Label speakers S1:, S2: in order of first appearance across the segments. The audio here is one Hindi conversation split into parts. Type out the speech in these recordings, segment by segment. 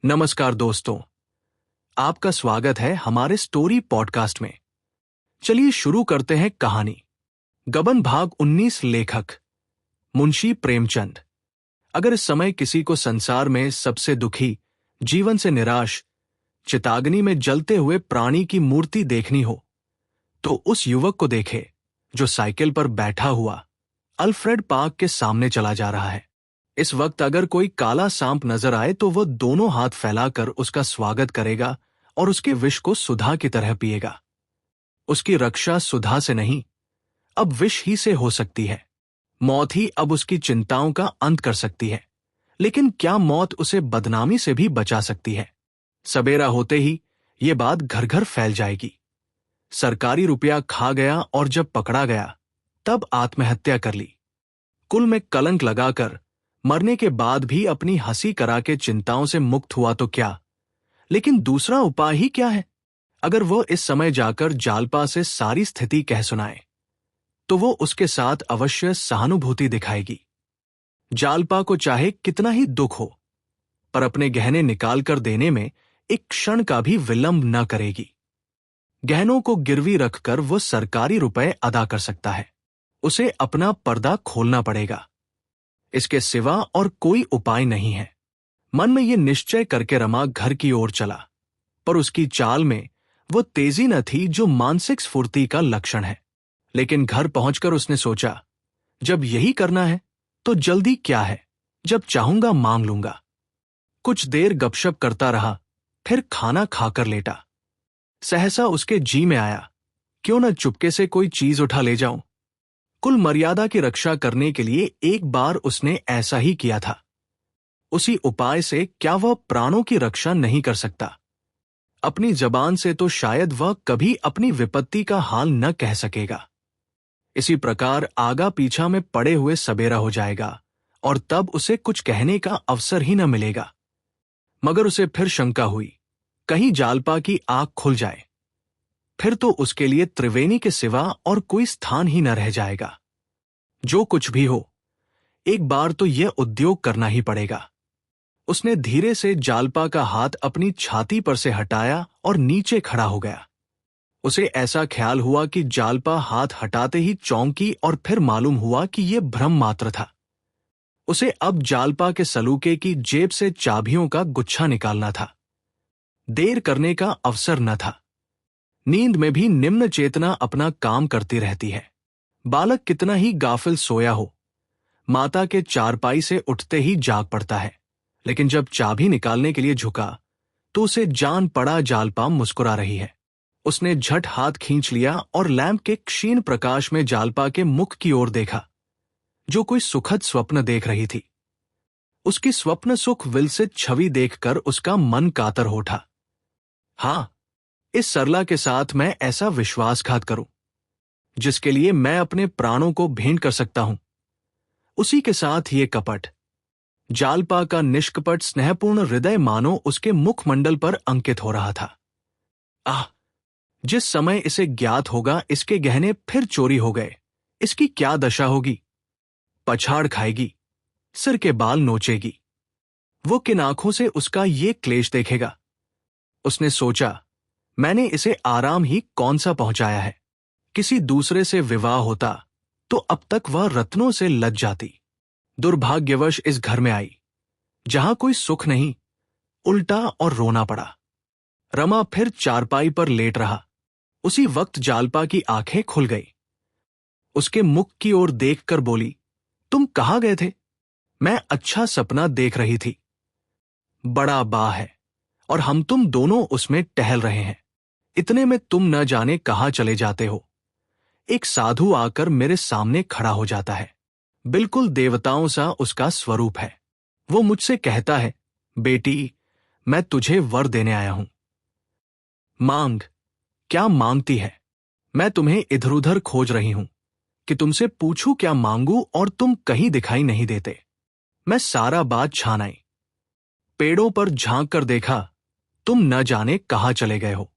S1: नमस्कार दोस्तों, आपका स्वागत है हमारे स्टोरी पॉडकास्ट में। चलिए शुरू करते हैं कहानी। गबन भाग 19। लेखक मुंशी प्रेमचंद। अगर इस समय किसी को संसार में सबसे दुखी, जीवन से निराश, चिताग्नि में जलते हुए प्राणी की मूर्ति देखनी हो तो उस युवक को देखे जो साइकिल पर बैठा हुआ अल्फ्रेड पार्क के सामने चला जा रहा है। इस वक्त अगर कोई काला सांप नजर आए तो वह दोनों हाथ फैलाकर उसका स्वागत करेगा और उसके विष को सुधा की तरह पिएगा। उसकी रक्षा सुधा से नहीं, अब विष ही से हो सकती है। मौत ही अब उसकी चिंताओं का अंत कर सकती है, लेकिन क्या मौत उसे बदनामी से भी बचा सकती है? सवेरा होते ही ये बात घर घर फैल जाएगी। सरकारी रुपया खा गया और जब पकड़ा गया तब आत्महत्या कर ली। कुल में कलंक लगाकर मरने के बाद भी अपनी हंसी करा के चिंताओं से मुक्त हुआ तो क्या, लेकिन दूसरा उपाय ही क्या है? अगर वो इस समय जाकर जालपा से सारी स्थिति कह सुनाए तो वो उसके साथ अवश्य सहानुभूति दिखाएगी। जालपा को चाहे कितना ही दुख हो, पर अपने गहने निकाल कर देने में एक क्षण का भी विलंब न करेगी। गहनों को गिरवी रखकर वो सरकारी रुपए अदा कर सकता है। उसे अपना पर्दा खोलना पड़ेगा, इसके सिवा और कोई उपाय नहीं है। मन में ये निश्चय करके रमा घर की ओर चला, पर उसकी चाल में वो तेजी न थी जो मानसिक स्फूर्ति का लक्षण है। लेकिन घर पहुंचकर उसने सोचा, जब यही करना है तो जल्दी क्या है, जब चाहूंगा मांग लूंगा। कुछ देर गपशप करता रहा, फिर खाना खाकर लेटा। सहसा उसके जी में आया, क्यों न चुपके से कोई चीज उठा ले जाऊं। कुल मर्यादा की रक्षा करने के लिए एक बार उसने ऐसा ही किया था। उसी उपाय से क्या वह प्राणों की रक्षा नहीं कर सकता? अपनी जबान से तो शायद वह कभी अपनी विपत्ति का हाल न कह सकेगा। इसी प्रकार आगा पीछा में पड़े हुए सबेरा हो जाएगा और तब उसे कुछ कहने का अवसर ही न मिलेगा। मगर उसे फिर शंका हुई, कहीं जालपा की आंख खुल जाए, फिर तो उसके लिए त्रिवेणी के सिवा और कोई स्थान ही न रह जाएगा। जो कुछ भी हो, एक बार तो यह उद्योग करना ही पड़ेगा। उसने धीरे से जालपा का हाथ अपनी छाती पर से हटाया और नीचे खड़ा हो गया। उसे ऐसा ख्याल हुआ कि जालपा हाथ हटाते ही चौंकी और फिर मालूम हुआ कि यह भ्रम मात्र था। उसे अब जालपा के सलूके की जेब से चाबियों का गुच्छा निकालना था। देर करने का अवसर न था। नींद में भी निम्न चेतना अपना काम करती रहती है। बालक कितना ही गाफिल सोया हो, माता के चारपाई से उठते ही जाग पड़ता है। लेकिन जब चाबी निकालने के लिए झुका तो उसे जान पड़ा जालपा मुस्कुरा रही है। उसने झट हाथ खींच लिया और लैंप के क्षीण प्रकाश में जालपा के मुख की ओर देखा, जो कोई सुखद स्वप्न देख रही थी। उसकी स्वप्न सुख विलसित छवि देखकर उसका मन कातर हो उठा। हां, इस सरला के साथ मैं ऐसा विश्वासघात करूं जिसके लिए मैं अपने प्राणों को भेंट कर सकता हूं, उसी के साथ ये कपट। जालपा का निष्कपट स्नेहपूर्ण हृदय मानो उसके मुखमंडल पर अंकित हो रहा था। आह, जिस समय इसे ज्ञात होगा इसके गहने फिर चोरी हो गए, इसकी क्या दशा होगी। पछाड़ खाएगी, सिर के बाल नोचेगी। वो किन आंखों से उसका ये क्लेश देखेगा। उसने सोचा, मैंने इसे आराम ही कौन सा पहुंचाया है। किसी दूसरे से विवाह होता तो अब तक वह रत्नों से लज जाती। दुर्भाग्यवश इस घर में आई जहां कोई सुख नहीं, उल्टा और रोना पड़ा। रमा फिर चारपाई पर लेट रहा। उसी वक्त जालपा की आंखें खुल गई। उसके मुख की ओर देखकर बोली, तुम कहाँ गए थे? मैं अच्छा सपना देख रही थी। बड़ा बाह है और हम तुम दोनों उसमें टहल रहे हैं। इतने में तुम न जाने कहाँ चले जाते हो। एक साधु आकर मेरे सामने खड़ा हो जाता है। बिल्कुल देवताओं सा उसका स्वरूप है। वो मुझसे कहता है, बेटी, मैं तुझे वर देने आया हूं। मांग। क्या मांगती है? मैं तुम्हें इधर उधर खोज रही हूं कि तुमसे पूछूं क्या मांगू, और तुम कहीं दिखाई नहीं देते। मैं सारा बात छान आई। पेड़ों पर झांक कर देखा, तुम न जाने कहाँ चले गए हो।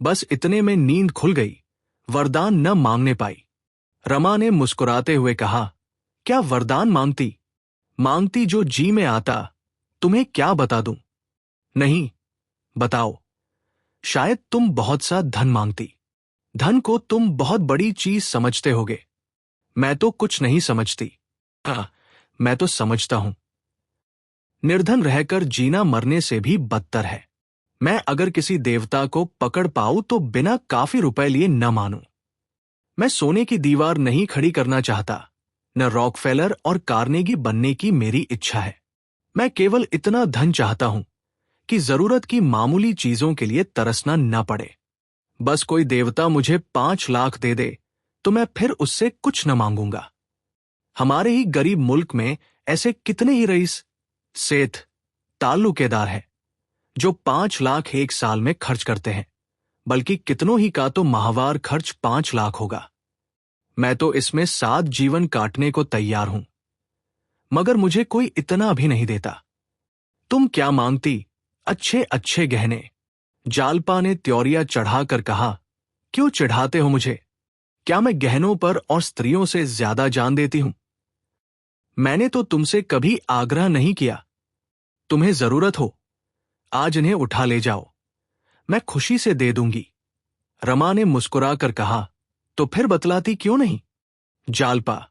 S1: बस इतने में नींद खुल गई, वरदान न मांगने पाई। रमा ने मुस्कुराते हुए कहा, क्या वरदान मांगती? मांगती जो जी में आता, तुम्हें क्या बता दूं। नहीं, बताओ। शायद तुम बहुत सा धन मांगती। धन को तुम बहुत बड़ी चीज समझते होगे। मैं तो कुछ नहीं समझती। हाँ, मैं तो समझता हूं। निर्धन रहकर जीना मरने से भी बदतर है। मैं अगर किसी देवता को पकड़ पाऊं तो बिना काफी रुपए लिए न मानूं। मैं सोने की दीवार नहीं खड़ी करना चाहता, न रॉकफेलर और कार्नेगी बनने की मेरी इच्छा है। मैं केवल इतना धन चाहता हूं कि जरूरत की मामूली चीजों के लिए तरसना न पड़े। बस कोई देवता मुझे 5 लाख दे दे तो मैं फिर उससे कुछ न मांगूंगा। हमारे ही गरीब मुल्क में ऐसे कितने ही रईस, सेठ, ताल्लुकेदार हैं जो 5 लाख एक साल में खर्च करते हैं, बल्कि कितनों ही का तो माहवार खर्च 5 लाख होगा। मैं तो इसमें 7 जीवन काटने को तैयार हूं, मगर मुझे कोई इतना भी नहीं देता। तुम क्या मांगती? अच्छे अच्छे गहने। जालपा ने त्योरिया चढ़ाकर कहा। क्यों चिढ़ाते हो मुझे? क्या मैं गहनों पर और स्त्रियों से ज्यादा जान देती हूं? मैंने तो तुमसे कभी आग्रह नहीं किया। तुम्हें जरूरत हो, आज इन्हें उठा ले जाओ, मैं खुशी से दे दूंगी। रमा ने मुस्कुराकर कहा। तो फिर बतलाती क्यों नहीं? जालपा,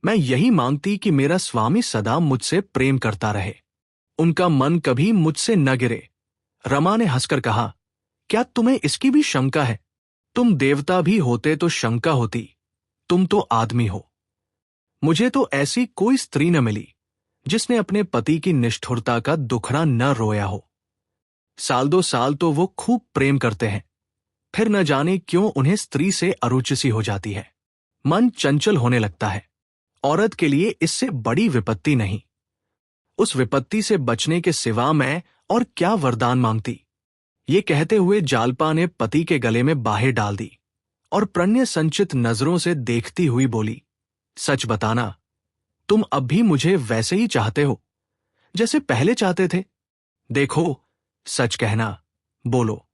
S1: मैं यही मांगती कि मेरा स्वामी सदा मुझसे प्रेम करता रहे, उनका मन कभी मुझसे न गिरे। रमा ने हंसकर कहा। क्या तुम्हें इसकी भी शंका है? तुम देवता भी होते तो शंका होती, तुम तो आदमी हो। मुझे तो ऐसी कोई स्त्री न मिली जिसने अपने पति की निष्ठुरता का दुखड़ा न रोया हो। साल 2 साल तो वो खूब प्रेम करते हैं, फिर न जाने क्यों उन्हें स्त्री से अरुचि सी हो जाती है। मन चंचल होने लगता है। औरत के लिए इससे बड़ी विपत्ति नहीं। उस विपत्ति से बचने के सिवा मैं और क्या वरदान मांगती? ये कहते हुए जालपा ने पति के गले में बाहें डाल दी और प्रणय संचित नजरों से देखती हुई बोली। सच बताना, तुम अब भी मुझे वैसे ही चाहते हो जैसे पहले चाहते थे? देखो, सच कहना, बोलो।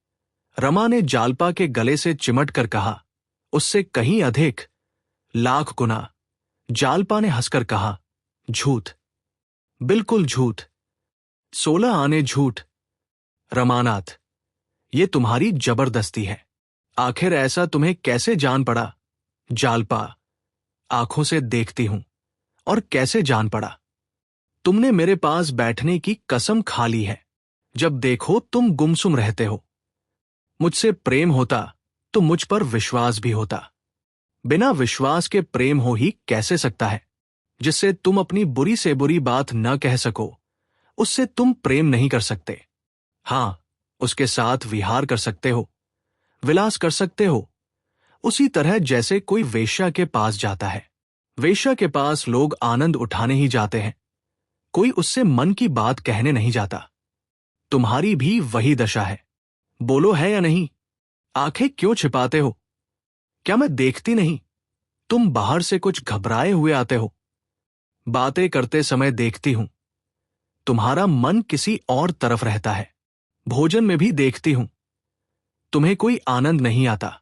S1: रमा ने जालपा के गले से चिमट कर कहा। उससे कहीं अधिक, लाख गुना। जालपा ने हंसकर कहा। झूठ, बिल्कुल झूठ। 16 आने झूठ। रमानाथ, ये तुम्हारी जबरदस्ती है। आखिर ऐसा तुम्हें कैसे जान पड़ा? जालपा, आंखों से देखती हूं, और कैसे जान पड़ा? तुमने मेरे पास बैठने की कसम खा ली है। जब देखो तुम गुमसुम रहते हो। मुझसे प्रेम होता तो मुझ पर विश्वास भी होता। बिना विश्वास के प्रेम हो ही कैसे सकता है? जिससे तुम अपनी बुरी से बुरी बात न कह सको, उससे तुम प्रेम नहीं कर सकते। हां, उसके साथ विहार कर सकते हो, विलास कर सकते हो, उसी तरह जैसे कोई वेश्या के पास जाता है। वेश्या के पास लोग आनंद उठाने ही जाते हैं, कोई उससे मन की बात कहने नहीं जाता। तुम्हारी भी वही दशा है। बोलो, है या नहीं? आंखें क्यों छिपाते हो? क्या मैं देखती नहीं? तुम बाहर से कुछ घबराए हुए आते हो। बातें करते समय देखती हूं, तुम्हारा मन किसी और तरफ रहता है। भोजन में भी देखती हूं, तुम्हें कोई आनंद नहीं आता।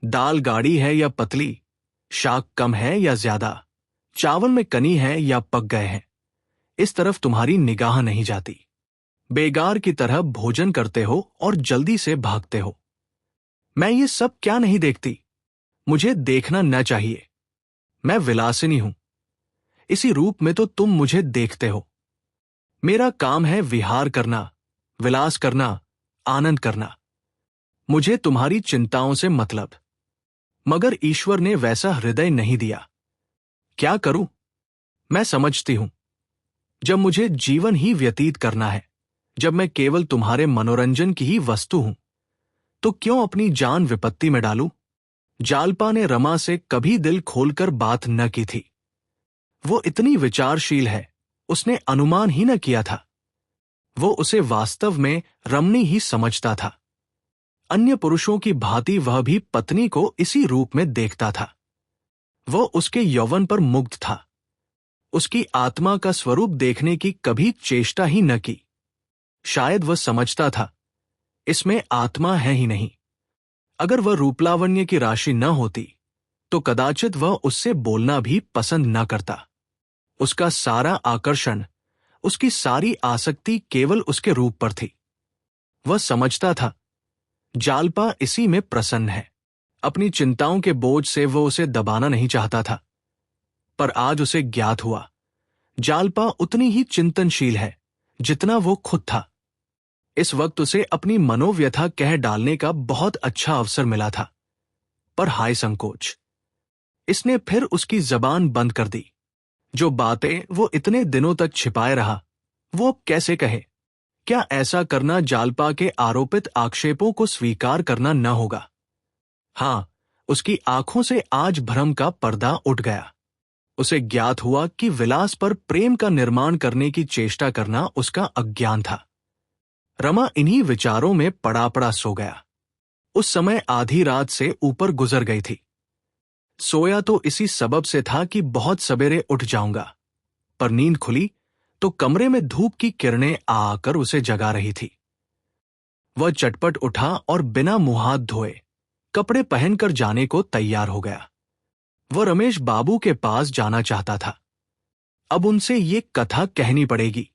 S1: दाल गाढ़ी है या पतली, शाक कम है या ज्यादा, चावल में कनी है या पक गए हैं, इस तरफ तुम्हारी निगाह नहीं जाती। बेगार की तरह भोजन करते हो और जल्दी से भागते हो। मैं ये सब क्या नहीं देखती? मुझे देखना न चाहिए। मैं विलासिनी हूं, इसी रूप में तो तुम मुझे देखते हो। मेरा काम है विहार करना, विलास करना, आनंद करना। मुझे तुम्हारी चिंताओं से मतलब। मगर ईश्वर ने वैसा हृदय नहीं दिया। क्या करूं? मैं समझती हूं, जब मुझे जीवन ही व्यतीत करना है, जब मैं केवल तुम्हारे मनोरंजन की ही वस्तु हूं, तो क्यों अपनी जान विपत्ति में डालूं? जालपा ने रमा से कभी दिल खोलकर बात न की थी। वो इतनी विचारशील है, उसने अनुमान ही न किया था। वो उसे वास्तव में रमणी ही समझता था। अन्य पुरुषों की भांति वह भी पत्नी को इसी रूप में देखता था। वो उसके यौवन पर मुग्ध था। उसकी आत्मा का स्वरूप देखने की कभी चेष्टा ही न की। शायद वह समझता था, इसमें आत्मा है ही नहीं। अगर वह रूपलावण्य की राशि न होती तो कदाचित वह उससे बोलना भी पसंद न करता। उसका सारा आकर्षण, उसकी सारी आसक्ति केवल उसके रूप पर थी। वह समझता था जालपा इसी में प्रसन्न है। अपनी चिंताओं के बोझ से वो उसे दबाना नहीं चाहता था, पर आज उसे ज्ञात हुआ जालपा उतनी ही चिंतनशील है जितना वो खुद था। इस वक्त उसे अपनी मनोव्यथा कह डालने का बहुत अच्छा अवसर मिला था, पर हाय संकोच, इसने फिर उसकी जबान बंद कर दी। जो बातें वो इतने दिनों तक छिपाए रहा, वो अब कैसे कहे? क्या ऐसा करना जालपा के आरोपित आक्षेपों को स्वीकार करना न होगा? हां, उसकी आंखों से आज भ्रम का पर्दा उठ गया। उसे ज्ञात हुआ कि विलास पर प्रेम का निर्माण करने की चेष्टा करना उसका अज्ञान था। रमा इन्हीं विचारों में पड़ा पड़ा सो गया। उस समय आधी रात से ऊपर गुजर गई थी। सोया तो इसी सबब से था कि बहुत सवेरे उठ जाऊंगा, पर नींद खुली तो कमरे में धूप की किरणें आकर उसे जगा रही थी। वह चटपट उठा और बिना मुंह हाथ धोए कपड़े पहनकर जाने को तैयार हो गया। वह रमेश बाबू के पास जाना चाहता था। अब उनसे ये कथा कहनी पड़ेगी।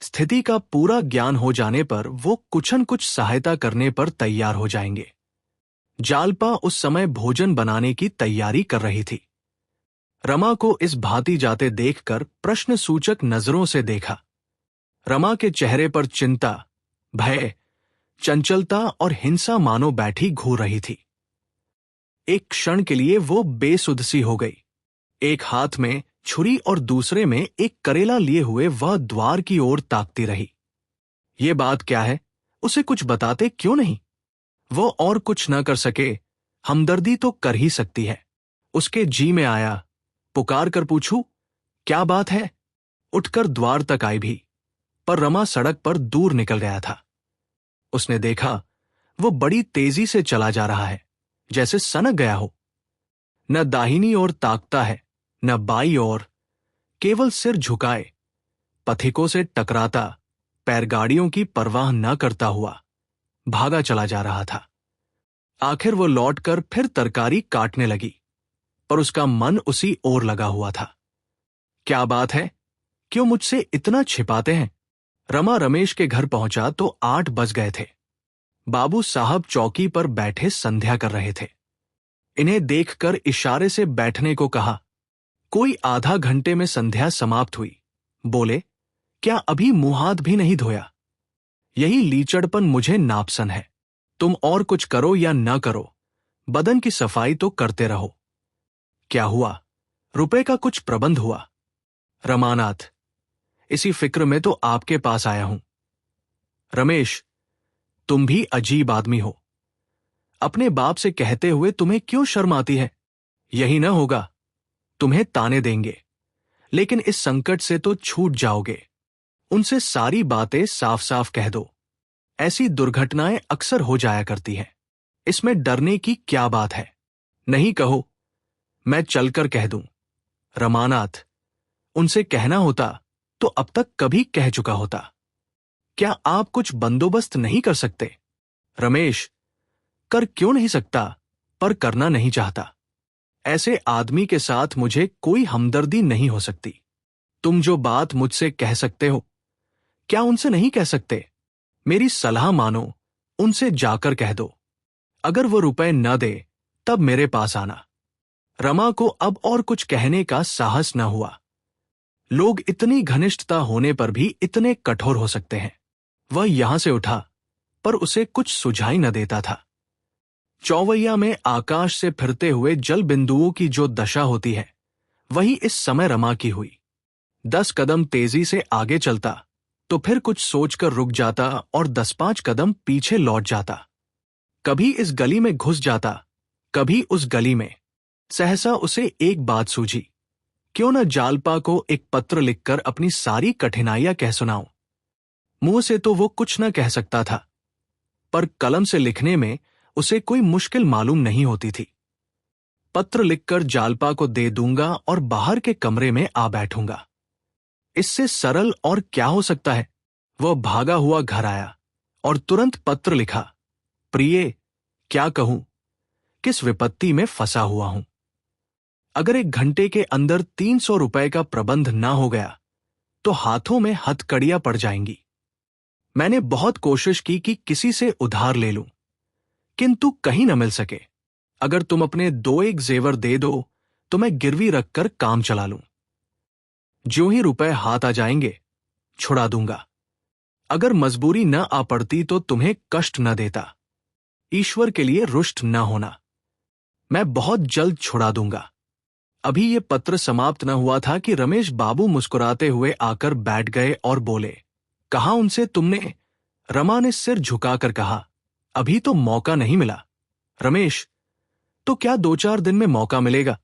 S1: स्थिति का पूरा ज्ञान हो जाने पर वो कुछ न कुछ सहायता करने पर तैयार हो जाएंगे। जालपा उस समय भोजन बनाने की तैयारी कर रही थी। रमा को इस भांति जाते देखकर प्रश्न सूचक नजरों से देखा। रमा के चेहरे पर चिंता, भय, चंचलता और हिंसा मानो बैठी घूर रही थी। एक क्षण के लिए वो बेसुध सी हो गई। एक हाथ में छुरी और दूसरे में एक करेला लिए हुए वह द्वार की ओर ताकती रही। ये बात क्या है, उसे कुछ बताते क्यों नहीं? वो और कुछ न कर सके, हमदर्दी तो कर ही सकती है। उसके जी में आया, पुकार कर पूछूं, क्या बात है? उठकर द्वार तक आई भी, पर रमा सड़क पर दूर निकल गया था। उसने देखा वो बड़ी तेजी से चला जा रहा है, जैसे सनक गया हो। न दाहिनी ओर ताकता है, न बाई ओर, केवल सिर झुकाए, पथिकों से टकराता, पैरगाड़ियों की परवाह न करता हुआ भागा चला जा रहा था। आखिर वो लौटकर फिर तरकारी काटने लगी, पर उसका मन उसी ओर लगा हुआ था। क्या बात है, क्यों मुझसे इतना छिपाते हैं? रमा रमेश के घर पहुंचा तो 8 बज गए थे। बाबू साहब चौकी पर बैठे संध्या कर रहे थे। इन्हें देखकर इशारे से बैठने को कहा। कोई आधा घंटे में संध्या समाप्त हुई। बोले, क्या अभी मुंह हाथ भी नहीं धोया? यही लीचड़पन मुझे नापसंद है। तुम और कुछ करो या न करो, बदन की सफाई तो करते रहो। क्या हुआ, रुपए का कुछ प्रबंध हुआ? रमानाथ, इसी फिक्र में तो आपके पास आया हूं। रमेश, तुम भी अजीब आदमी हो। अपने बाप से कहते हुए तुम्हें क्यों शर्म आती है? यही न होगा, तुम्हें ताने देंगे, लेकिन इस संकट से तो छूट जाओगे। उनसे सारी बातें साफ साफ कह दो। ऐसी दुर्घटनाएं अक्सर हो जाया करती हैं, इसमें डरने की क्या बात है? नहीं कहो, मैं चलकर कह दूं। रमानाथ, उनसे कहना होता तो अब तक कभी कह चुका होता। क्या आप कुछ बंदोबस्त नहीं कर सकते? रमेश, कर क्यों नहीं सकता, पर करना नहीं चाहता। ऐसे आदमी के साथ मुझे कोई हमदर्दी नहीं हो सकती। तुम जो बात मुझसे कह सकते हो, क्या उनसे नहीं कह सकते? मेरी सलाह मानो, उनसे जाकर कह दो। अगर वो रुपए न दे तब मेरे पास आना। रमा को अब और कुछ कहने का साहस न हुआ। लोग इतनी घनिष्ठता होने पर भी इतने कठोर हो सकते हैं। वह यहां से उठा, पर उसे कुछ सुझाई न देता था। चौवैया में आकाश से फिरते हुए जल बिंदुओं की जो दशा होती है, वही इस समय रमा की हुई। 10 कदम तेजी से आगे चलता तो फिर कुछ सोचकर रुक जाता और 10-5 कदम पीछे लौट जाता। कभी इस गली में घुस जाता, कभी उस गली में। सहसा उसे एक बात सूझी, क्यों न जालपा को एक पत्र लिखकर अपनी सारी कठिनाइयां कह सुनाऊं। मुंह से तो वो कुछ न कह सकता था, पर कलम से लिखने में उसे कोई मुश्किल मालूम नहीं होती थी। पत्र लिखकर जालपा को दे दूंगा और बाहर के कमरे में आ बैठूंगा। इससे सरल और क्या हो सकता है? वह भागा हुआ घर आया और तुरंत पत्र लिखा, प्रिय, क्या कहूं, किस विपत्ति में फंसा हुआ हूं। अगर 1 घंटे के अंदर 300 रुपए का प्रबंध ना हो गया तो हाथों में हथकड़ियां पड़ जाएंगी। मैंने बहुत कोशिश की कि किसी से उधार ले लूं, किंतु कहीं न मिल सके। अगर तुम अपने 2-1 जेवर दे दो तो मैं गिरवी रखकर काम चला लूं। ज्यों ही रुपए हाथ आ जाएंगे छुड़ा दूंगा। अगर मजबूरी न आ पड़ती तो तुम्हें कष्ट न देता। ईश्वर के लिए रुष्ट न होना। मैं बहुत जल्द छुड़ा दूंगा। अभी ये पत्र समाप्त न हुआ था कि रमेश बाबू मुस्कुराते हुए आकर बैठ गए और बोले, कहा उनसे तुमने? रमा ने सिर झुकाकर कहा, अभी तो मौका नहीं मिला। रमेश, तो क्या 2-4 दिन में मौका मिलेगा?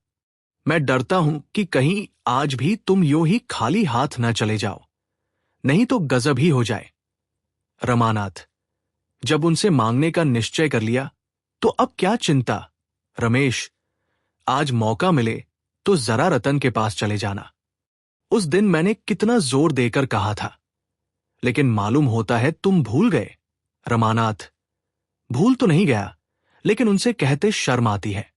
S1: मैं डरता हूं कि कहीं आज भी तुम यूं ही खाली हाथ न चले जाओ, नहीं तो गजब ही हो जाए। रमानाथ, जब उनसे मांगने का निश्चय कर लिया तो अब क्या चिंता? रमेश, आज मौका मिले तो जरा रतन के पास चले जाना। उस दिन मैंने कितना जोर देकर कहा था, लेकिन मालूम होता है तुम भूल गए। रमानाथ, भूल तो नहीं गया, लेकिन उनसे कहते शर्म आती है।